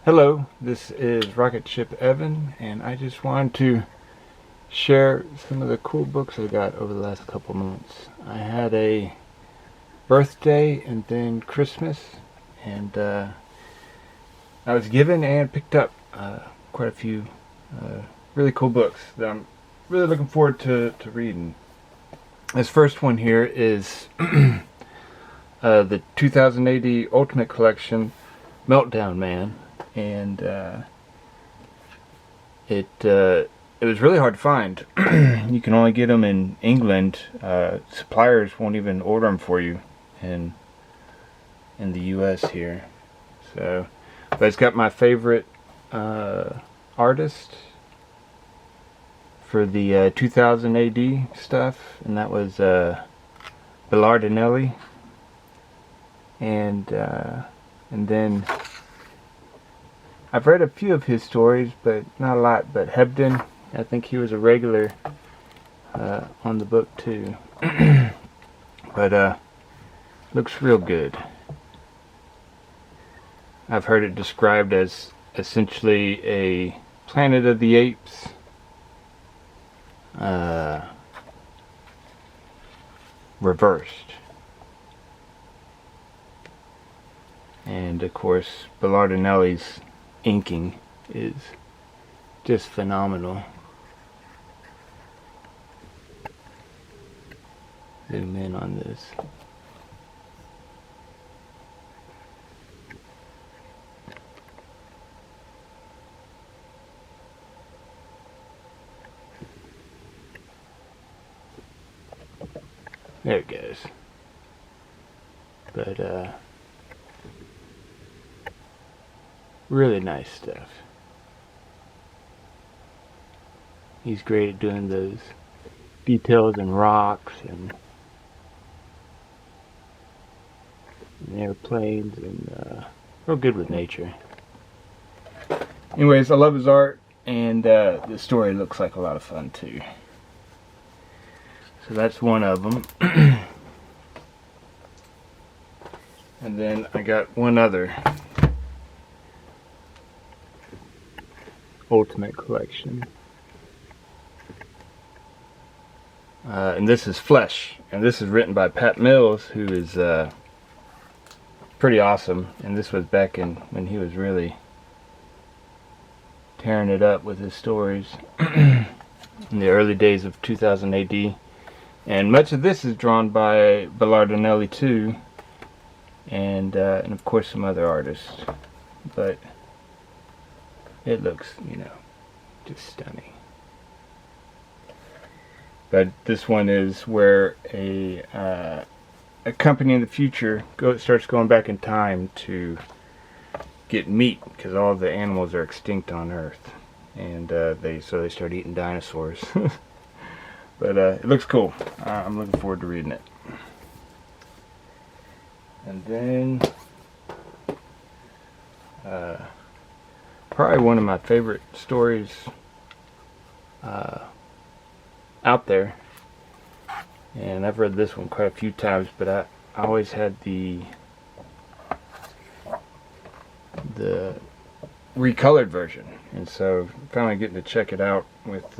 Hello, this is Rocket Ship Evan, and I just wanted to share some of the cool books I got over the last couple months. I had a birthday and then Christmas, and I was given and picked up quite a few really cool books that I'm really looking forward to reading. This first one here is the 2000 AD Ultimate Collection, Meltdown Man. And it was really hard to find. You can only get them in England. Suppliers won't even order them for you in the U.S. here. So, but it's got my favorite artist for the 2000 AD stuff, and that was Bellardinelli. And then I've read a few of his stories, but not a lot. But Hebden, I think he was a regular on the book too. But looks real good. I've heard it described as essentially a Planet of the Apes reversed. And of course, Bellardinelli's inking is just phenomenal. Zoom in on this. There it goes. But really nice stuff. He's great at doing those details in rocks and airplanes, and real good with nature. Anyways, I love his art, and the story looks like a lot of fun too. So that's one of them. And then I got one other Ultimate Collection, and this is Flesh, and this is written by Pat Mills, who is pretty awesome. And this was back in when he was really tearing it up with his stories in the early days of 2000 AD. And much of this is drawn by Bellardinelli too, and of course some other artists, but it looks, just stunning. But this one is where a company in the future starts going back in time to get meat, because all the animals are extinct on Earth, and they start eating dinosaurs. But it looks cool. I'm looking forward to reading it. And then probably one of my favorite stories out there, and I've read this one quite a few times, but I always had the recolored version, and so finally getting to check it out with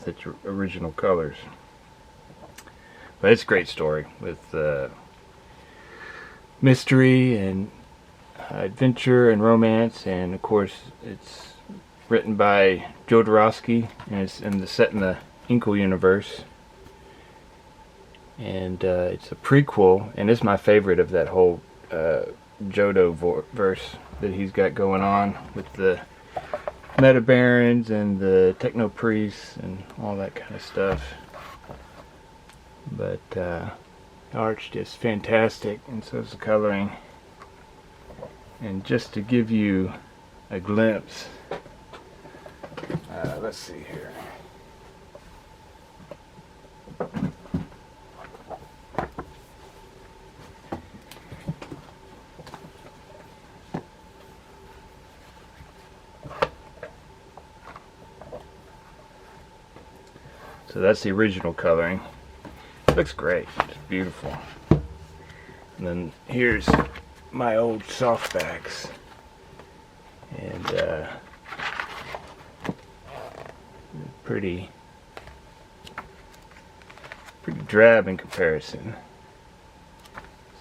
its original colors. But it's a great story with mystery and adventure and romance, and of course it's written by Jodorowsky, and it's set in the Incal universe, and it's a prequel, and it's my favorite of that whole Jodo verse that he's got going on with the Meta Barons and the Technopriests and all that kind of stuff. But the art's just fantastic, and so is the coloring. And just to give you a glimpse, let's see here. So that's the original coloring. Looks great. It's beautiful. And then here's my old softbacks, and pretty drab in comparison.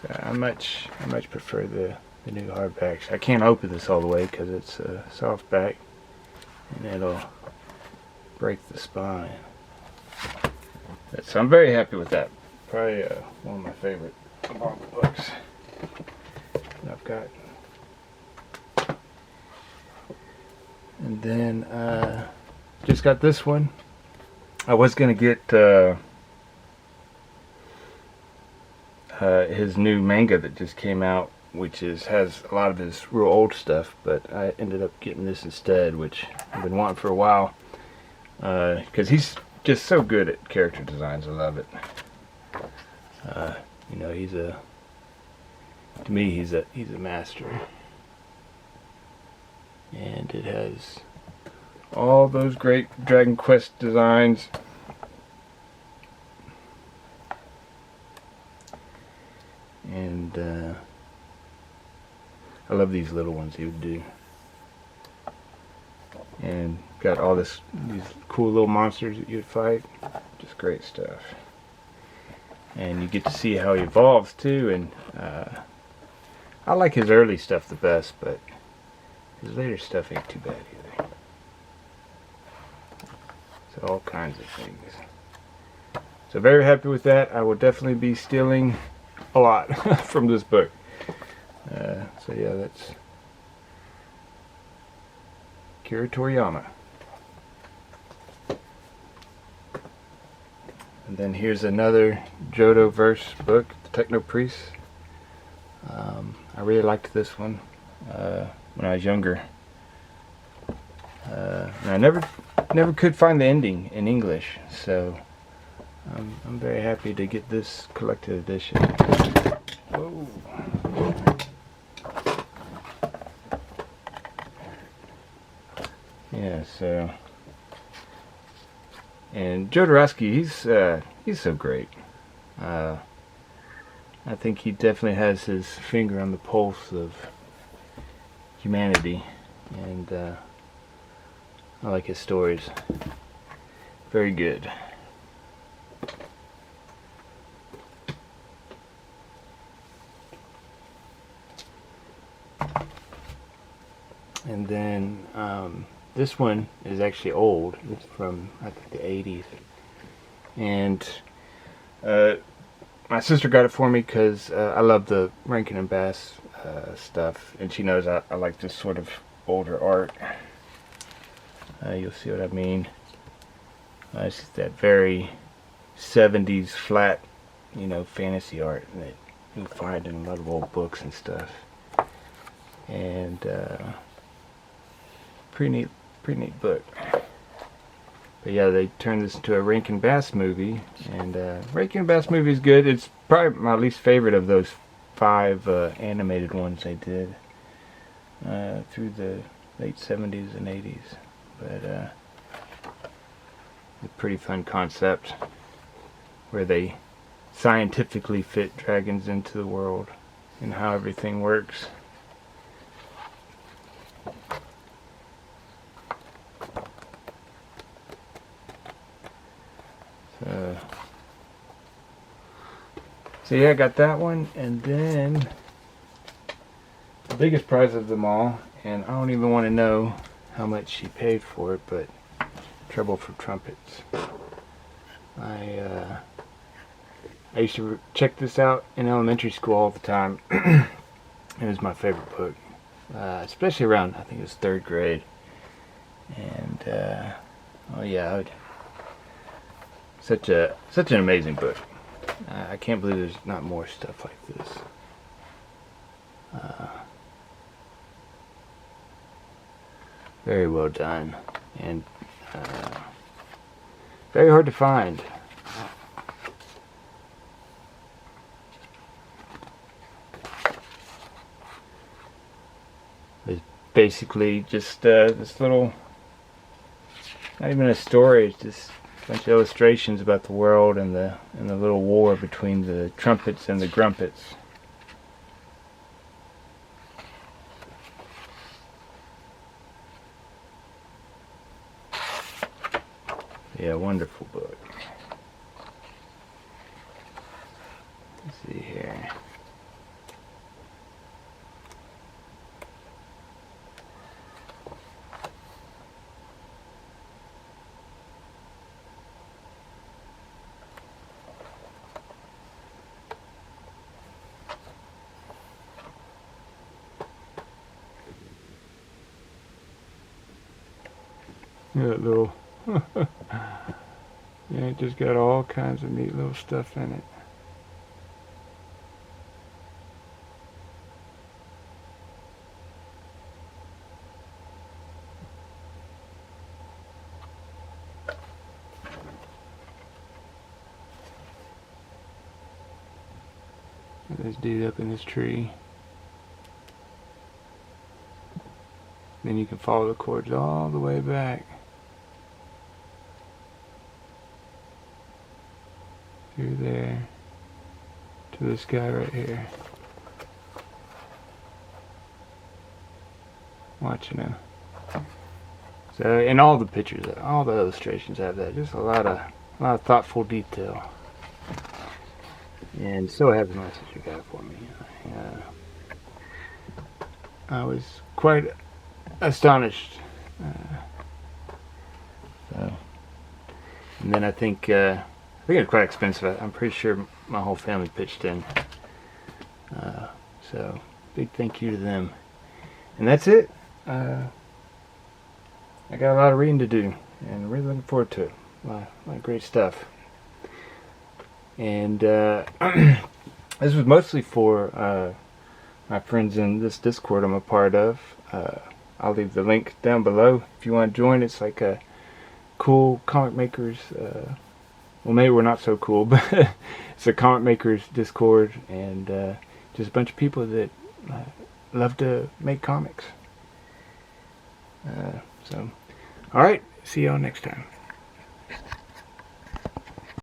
So I much prefer the new hardbacks. I can't open this all the way because it's a softback, and it'll break the spine. So I'm very happy with that. Probably one of my favorite manga books that I've got. And then just got this one. I was gonna get his new manga that just came out, which has a lot of his real old stuff, but I ended up getting this instead, which I've been wanting for a while, because he's just so good at character designs. I love it. You know, to me he's a master, and it has all those great Dragon Quest designs. And I love these little ones he would do. And got all these cool little monsters that you'd fight. Just great stuff. And you get to see how he evolves too. And I like his early stuff the best, but his later stuff ain't too bad either. So all kinds of things. So very happy with that. I will definitely be stealing a lot from this book. So yeah, that's Akira Toriyama. And then here's another Johto verse book, the Technopriests. I really liked this one when I was younger. And I never could find the ending in English, so I'm very happy to get this collected edition. Whoa. Yeah, so, and Jodorowsky, he's so great. I think he definitely has his finger on the pulse of humanity, and I like his stories. Very good. And then this one is actually old. It's from, I think, the 80s. And my sister got it for me because I love the Rankin and Bass stuff, and she knows I like this sort of older art. You'll see what I mean. It's just that very 70s flat, you know, fantasy art that you find in a lot of old books and stuff. And pretty neat book. But yeah, they turned this into a Rankin Bass movie, and Rankin Bass movie is good. It's probably my least favorite of those 5 animated ones they did through the late 70s and 80s. But a pretty fun concept where they scientifically fit dragons into the world and how everything works. So yeah, I got that one, and then the biggest prize of them all, and I don't even want to know how much she paid for it, but Trouble for Trumpets. I used to check this out in elementary school all the time. It was my favorite book, especially around, I think it was 3rd grade. And oh yeah, such an amazing book. I can't believe there's not more stuff like this. Very well done, and very hard to find. It's basically just this little, not even a story, it's just a bunch of illustrations about the world and the little war between the Trumpets and the Grumpets. Yeah, wonderful book. Let's see here. That little yeah, it just got all kinds of neat little stuff in it. This dude up in this tree. Then you can follow the cords all the way back through there to this guy right here. Watching him. So, and all the pictures, all the illustrations have that. Just a lot of thoughtful detail. And so I have the message you got for me. I was quite astonished. So, and then I think it's quite expensive. I'm pretty sure my whole family pitched in. So big thank you to them. And that's it. I got a lot of reading to do, and really looking forward to it. A lot of great stuff. And this was mostly for my friends in this Discord I'm a part of. I'll leave the link down below if you want to join. It's like a cool comic makers. Well, maybe we're not so cool, but it's a comic makers Discord, and just a bunch of people that love to make comics. So, all right. See y'all next time.